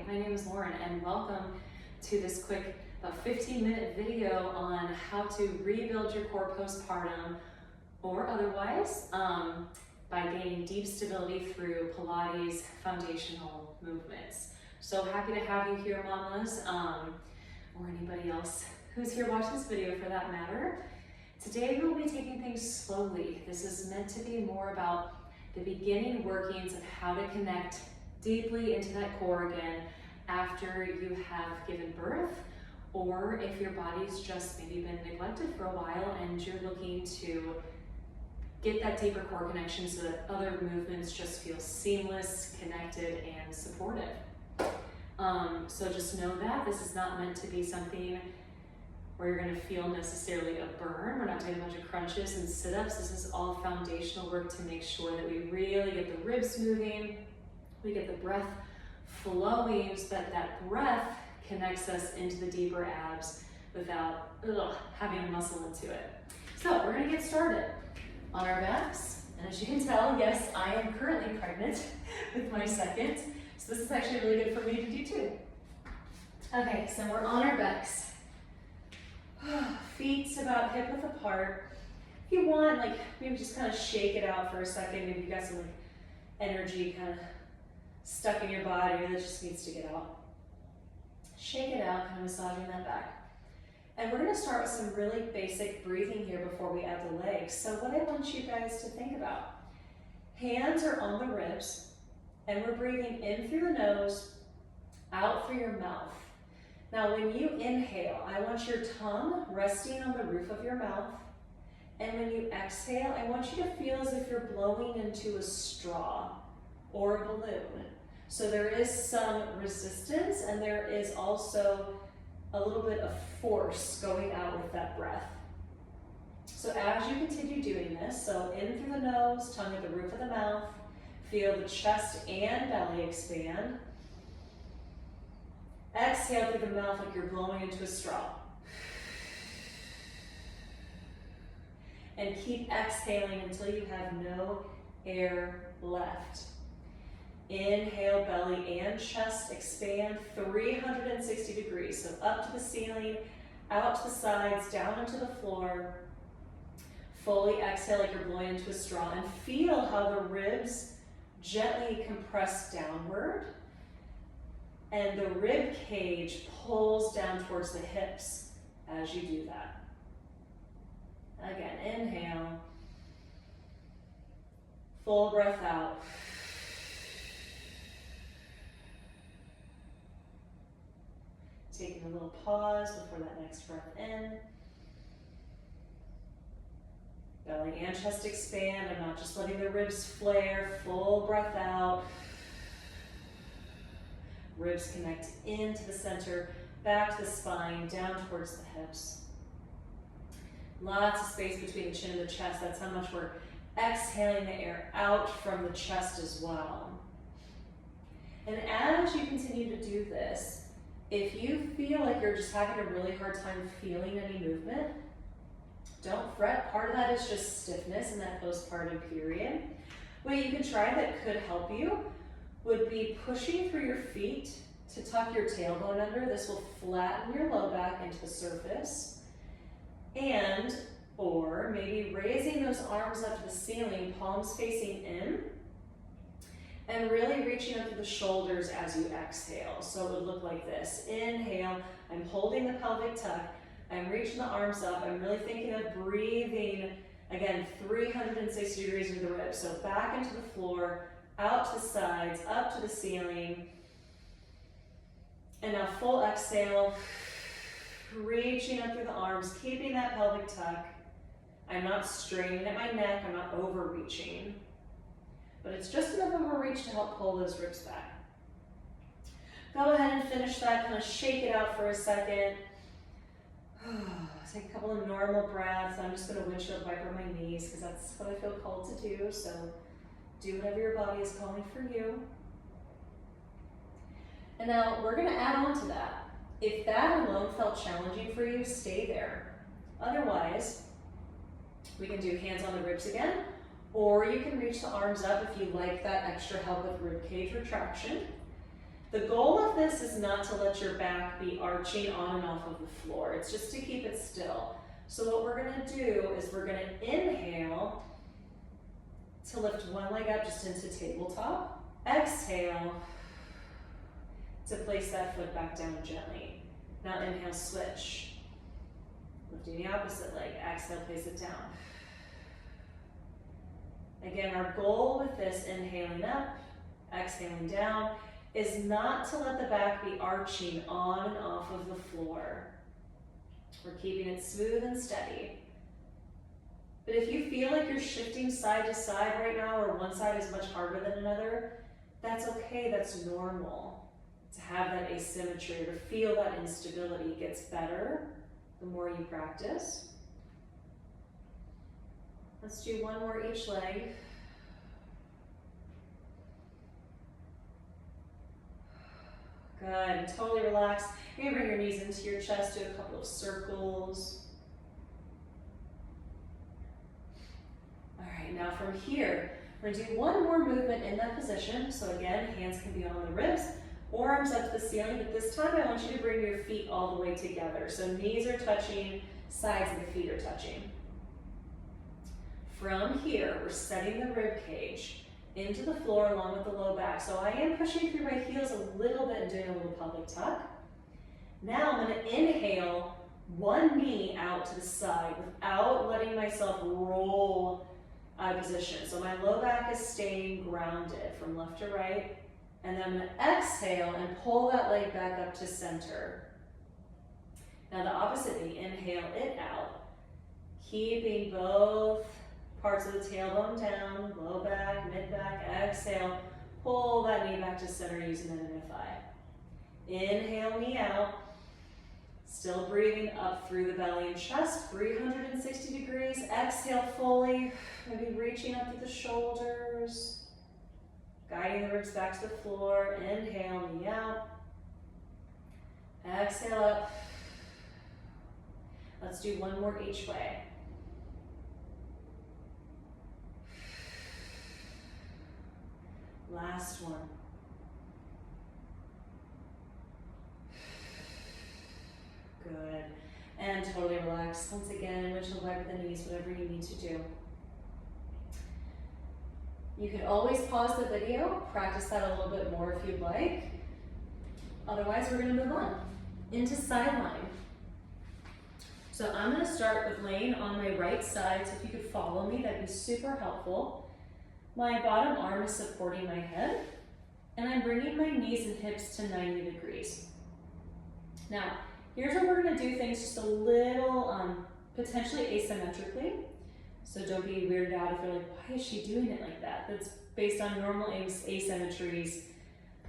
my name is Lauren and welcome to this quick about 15-minute video on how to rebuild your core postpartum or otherwise by gaining deep stability through Pilates foundational movements. So happy to have you here, mamas, or anybody else who's here watching this video for that matter. Today we'll be taking things slowly. This is meant to be more about the beginning workings of how to connect deeply into that core again after you have given birth, or if your body's just maybe been neglected for a while and you're looking to get that deeper core connection so that other movements just feel seamless, connected, and supportive. So just know that this is not meant to be something where you're going to feel necessarily a burn. We're not doing a bunch of crunches and sit-ups. This is all foundational work to make sure that we really get the ribs moving, we get the breath flowing so that that breath connects us into the deeper abs without having a muscle into it. So we're going to get started on our backs. And as you can tell, yes, I am currently pregnant with my second. So this is actually really good for me to do too. Okay, so we're on our backs. Feet about hip width apart. If you want, maybe just kind of shake it out for a second. Maybe you've got some energy kind of stuck in your body that just needs to get out. Shake it out, kind of massaging that back. And we're going to start with some really basic breathing here before we add the legs. So what I want you guys to think about, hands are on the ribs, and we're breathing in through the nose, out through your mouth. Now when you inhale, I want your tongue resting on the roof of your mouth. And when you exhale, I want you to feel as if you're blowing into a straw or a balloon. So there is some resistance and there is also a little bit of force going out with that breath. So as you continue doing this, so in through the nose, tongue at the roof of the mouth, feel the chest and belly expand. Exhale through the mouth like you're blowing into a straw. And keep exhaling until you have no air left. Inhale, belly and chest expand 360 degrees. So up to the ceiling, out to the sides, down into the floor. Fully exhale like you're blowing into a straw and feel how the ribs gently compress downward and the rib cage pulls down towards the hips as you do that. Again, inhale. Full breath out. Taking a little pause before that next breath in. Belly and chest expand. I'm not just letting the ribs flare. Full breath out. Ribs connect into the center, back to the spine, down towards the hips. Lots of space between the chin and the chest. That's how much we're exhaling the air out from the chest as well. And as you continue to do this, if you feel like you're just having a really hard time feeling any movement, don't fret. Part of that is just stiffness in that postpartum period. What you can try that could help you would be pushing through your feet to tuck your tailbone under. This will flatten your low back into the surface. And, or maybe raising those arms up to the ceiling, palms facing in, and really reaching up to the shoulders as you exhale. So it would look like this. Inhale, I'm holding the pelvic tuck, I'm reaching the arms up, I'm really thinking of breathing, again, 360 degrees into the ribs. So back into the floor, out to the sides, up to the ceiling. And now full exhale, reaching up through the arms, keeping that pelvic tuck. I'm not straining at my neck, I'm not overreaching. But it's just enough of a reach to help pull those ribs back. Go ahead and finish that, kind of shake it out for a second. Take a couple of normal breaths. I'm just going to windshield wiper my knees because that's what I feel called to do. So do whatever your body is calling for you. And now we're going to add on to that. If that alone felt challenging for you, stay there. Otherwise, we can do hands on the ribs again, or you can reach the arms up if you like that extra help with rib cage retraction. The goal of this is not to let your back be arching on and off of the floor. It's just to keep it still. So what we're gonna do is we're gonna inhale to lift one leg up just into tabletop. Exhale to place that foot back down gently. Now inhale, switch. Lifting the opposite leg, exhale, place it down. Again, our goal with this, inhaling up, exhaling down, is not to let the back be arching on and off of the floor. We're keeping it smooth and steady. But if you feel like you're shifting side to side right now, or one side is much harder than another, that's okay, that's normal. To have that asymmetry or to feel that instability gets better the more you practice. Let's do one more each leg. Good, totally relax. You're gonna bring your knees into your chest, do a couple of circles. All right, now from here, we're gonna do one more movement in that position. So again, hands can be on the ribs, or arms up to the ceiling, but this time I want you to bring your feet all the way together. So knees are touching, sides of the feet are touching. From here, we're setting the rib cage into the floor along with the low back. So I am pushing through my heels a little bit and doing a little pelvic tuck. Now I'm gonna inhale one knee out to the side without letting myself roll out of position. So my low back is staying grounded from left to right. And then I'm gonna exhale and pull that leg back up to center. Now the opposite knee, inhale it out, keeping both parts of the tailbone down, low back, mid back, exhale, pull that knee back to center using that inner thigh. Inhale, knee out, still breathing up through the belly and chest, 360 degrees, exhale fully, maybe reaching up to the shoulders. Guiding the ribs back to the floor. Inhale, knee out. Exhale up. Let's do one more each way. Last one. Good. And totally relax. Once again, windshield wiper the knees, whatever you need to do. You can always pause the video, practice that a little bit more if you'd like. Otherwise, we're gonna move on into sideline. So I'm gonna start with laying on my right side, so if you could follow me, that'd be super helpful. My bottom arm is supporting my head, and I'm bringing my knees and hips to 90 degrees. Now, here's where we're gonna do things just a little potentially asymmetrically. So don't be weirded out if you're like, why is she doing it like that? That's based on normal asymmetries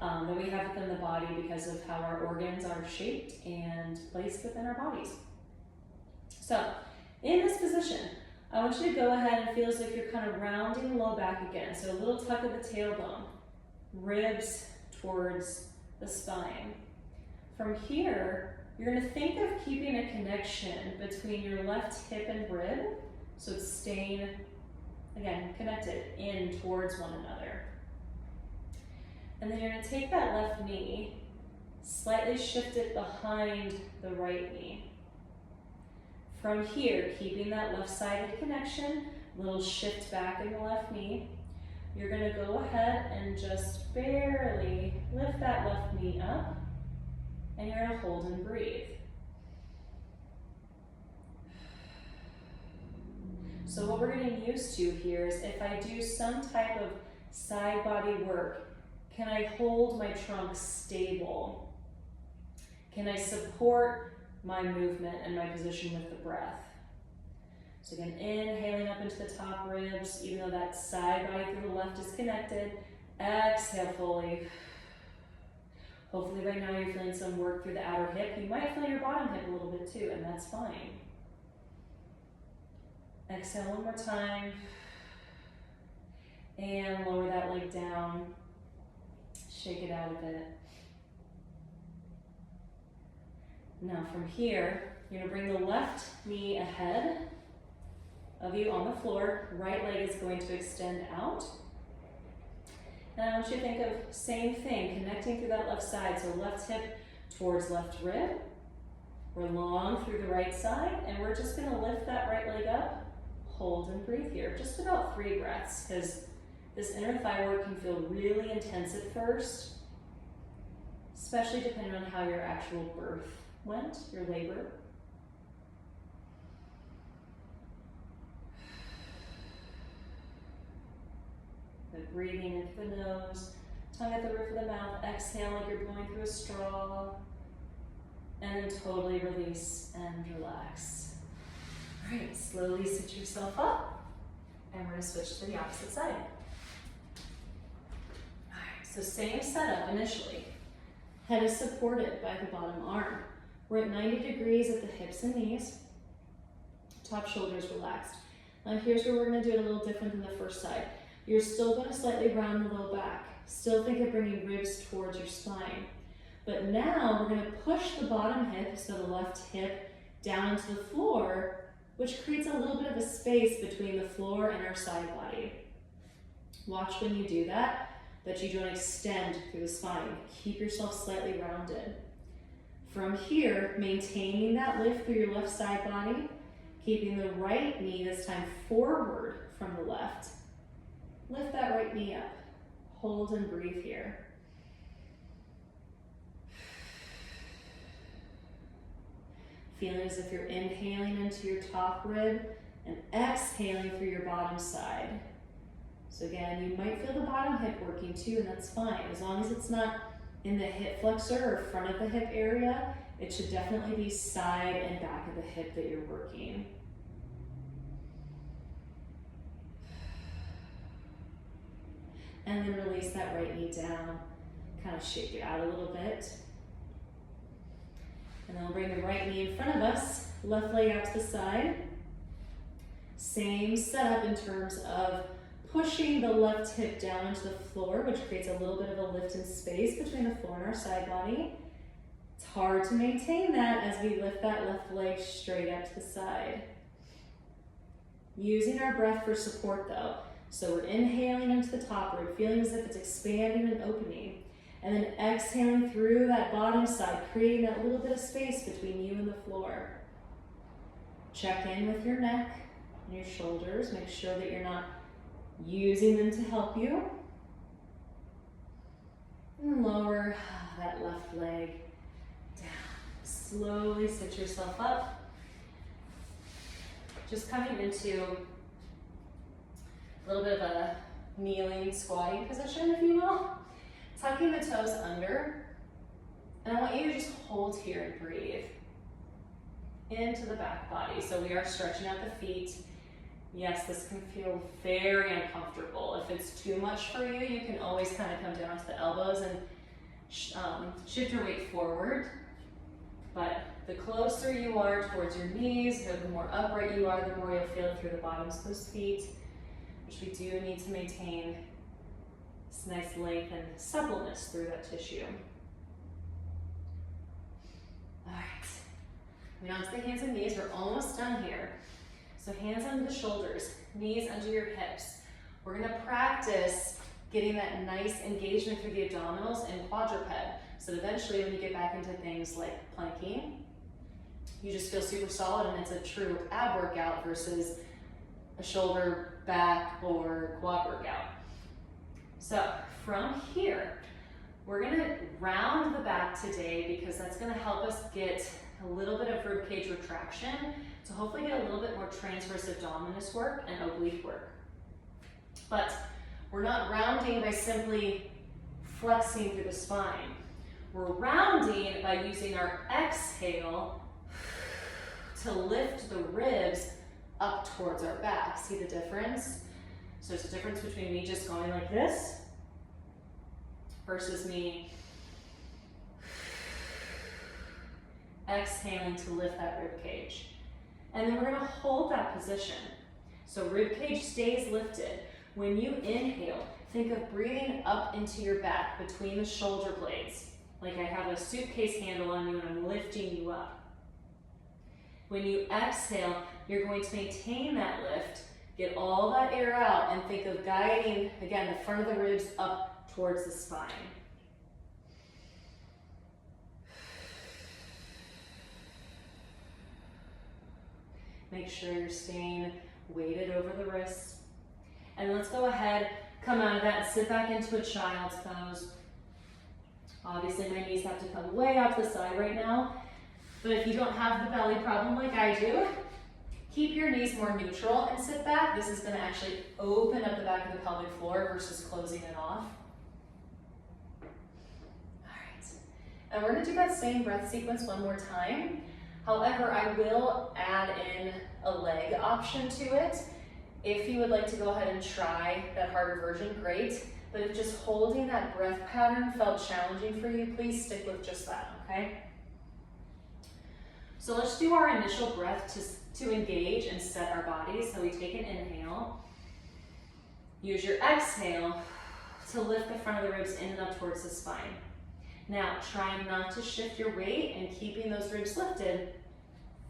that we have within the body because of how our organs are shaped and placed within our bodies. So in this position, I want you to go ahead and feel as if you're kind of rounding the low back again. So a little tuck of the tailbone, ribs towards the spine. From here, you're gonna think of keeping a connection between your left hip and rib. So it's staying, again, connected in towards one another. And then you're gonna take that left knee, slightly shift it behind the right knee. From here, keeping that left-sided connection, little shift back in the left knee, you're gonna go ahead and just barely lift that left knee up, and you're gonna hold and breathe. So what we're getting used to here is if I do some type of side body work, can I hold my trunk stable? Can I support my movement and my position with the breath? So again, inhaling up into the top ribs, even though that side body through the left is connected. Exhale fully. Hopefully right now you're feeling some work through the outer hip. You might feel your bottom hip a little bit too, and that's fine. Exhale one more time. And lower that leg down. Shake it out a bit. Now from here, you're gonna bring the left knee ahead of you on the floor. Right leg is going to extend out. And I want you to think of same thing, connecting through that left side. So left hip towards left rib. We're long through the right side, and we're just gonna lift that right leg up, hold and breathe here. Just about 3 breaths, because this inner thigh work can feel really intense at first, especially depending on how your actual birth went, your labor. Good breathing into the nose, tongue at the roof of the mouth, exhale like you're blowing through a straw, and then totally release and relax. All right, slowly sit yourself up, and we're gonna switch to the opposite side. All right, so same setup initially. Head is supported by the bottom arm. We're at 90 degrees at the hips and knees. Top shoulders relaxed. Now here's where we're gonna do it a little different than the first side. You're still gonna slightly round the low back. Still think of bringing ribs towards your spine. But now we're gonna push the bottom hip, so the left hip, down into the floor, which creates a little bit of a space between the floor and our side body. Watch when you do that you don't extend through the spine. Keep yourself slightly rounded. From here, maintaining that lift through your left side body, keeping the right knee this time forward from the left. Lift that right knee up. Hold and breathe here. Feeling as if you're inhaling into your top rib and exhaling through your bottom side. So again, you might feel the bottom hip working too, and that's fine. As long as it's not in the hip flexor or front of the hip area, it should definitely be side and back of the hip that you're working. And then release that right knee down. Kind of shake it out a little bit. And then we'll bring the right knee in front of us, left leg out to the side. Same setup in terms of pushing the left hip down into the floor, which creates a little bit of a lift in space between the floor and our side body. It's hard to maintain that as we lift that left leg straight up to the side. Using our breath for support though. So we're inhaling into the top rib, feeling as if it's expanding and opening. And then exhaling through that bottom side, creating that little bit of space between you and the floor. Check in with your neck and your shoulders. Make sure that you're not using them to help you. And lower that left leg down. Slowly sit yourself up. Just coming into a little bit of a kneeling, squatting position, if you will. Tucking the toes under. And I want you to just hold here and breathe into the back body. So we are stretching out the feet. Yes, this can feel very uncomfortable. If it's too much for you, you can always kind of come down to the elbows and shift your weight forward. But the closer you are towards your knees, the more upright you are, the more you'll feel it through the bottoms of those feet, which we do need to maintain this nice length and suppleness through that tissue. All right, moving on to the hands and knees. We're almost done here. So hands under the shoulders, knees under your hips. We're gonna practice getting that nice engagement through the abdominals and quadruped. So eventually when you get back into things like planking, you just feel super solid and it's a true ab workout versus a shoulder, back, or quad workout. So from here, we're gonna round the back today because that's gonna help us get a little bit of ribcage retraction to hopefully get a little bit more transverse abdominis work and oblique work. But we're not rounding by simply flexing through the spine. We're rounding by using our exhale to lift the ribs up towards our back. See the difference? So there's a difference between me just going like this versus me exhaling to lift that rib cage. And then we're gonna hold that position. So rib cage stays lifted. When you inhale, think of breathing up into your back between the shoulder blades. Like I have a suitcase handle on you and I'm lifting you up. When you exhale, you're going to maintain that lift, get all that air out, and think of guiding, again, the front of the ribs up towards the spine. Make sure you're staying weighted over the wrists. And let's go ahead, come out of that and sit back into a child's pose. Obviously my knees have to come way off the side right now, but if you don't have the belly problem like I do, keep your knees more neutral and sit back. This is going to actually open up the back of the pelvic floor versus closing it off. All right, and we're going to do that same breath sequence one more time. However, I will add in a leg option to it. If you would like to go ahead and try that harder version, great. But if just holding that breath pattern felt challenging for you, please stick with just that, okay? So let's do our initial breath to engage and set our bodies. So we take an inhale. Use your exhale to lift the front of the ribs in and up towards the spine. Now, try not to shift your weight and keeping those ribs lifted.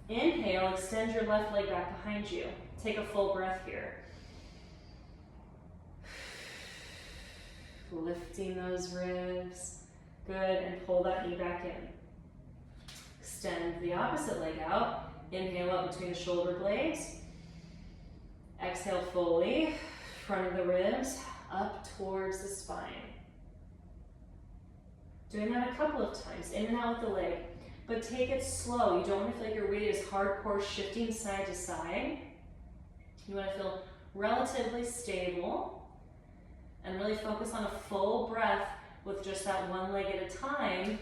Inhale, extend your left leg back behind you. Take a full breath here. Lifting those ribs. Good, and pull that knee back in. Extend the opposite leg out. Inhale up between the shoulder blades. Exhale fully, front of the ribs, up towards the spine. Doing that a couple of times, in and out with the leg. But take it slow. You don't want to feel like your weight is hardcore shifting side to side. You want to feel relatively stable and really focus on a full breath with just that one leg at a time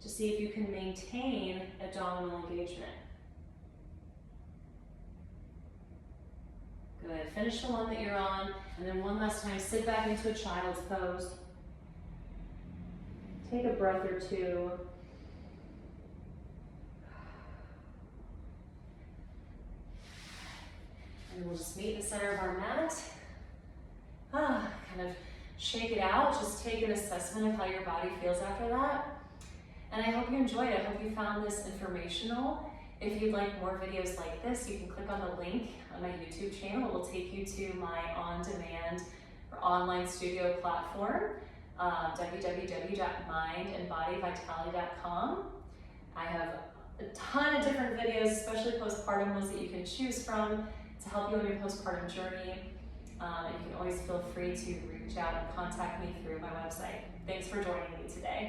to see if you can maintain abdominal engagement. Good. Finish the one that you're on, and then one last time, sit back into a child's pose. Take a breath or two. And we'll just meet in the center of our mat. Kind of shake it out. Just take an assessment of how your body feels after that. And I hope you enjoyed it. I hope you found this informational. If you'd like more videos like this, you can click on the link on my YouTube channel. It will take you to my on-demand or online studio platform, www.mindandbodyvitality.com. I have a ton of different videos, especially postpartum ones that you can choose from to help you on your postpartum journey. And you can always feel free to reach out and contact me through my website. Thanks for joining me today.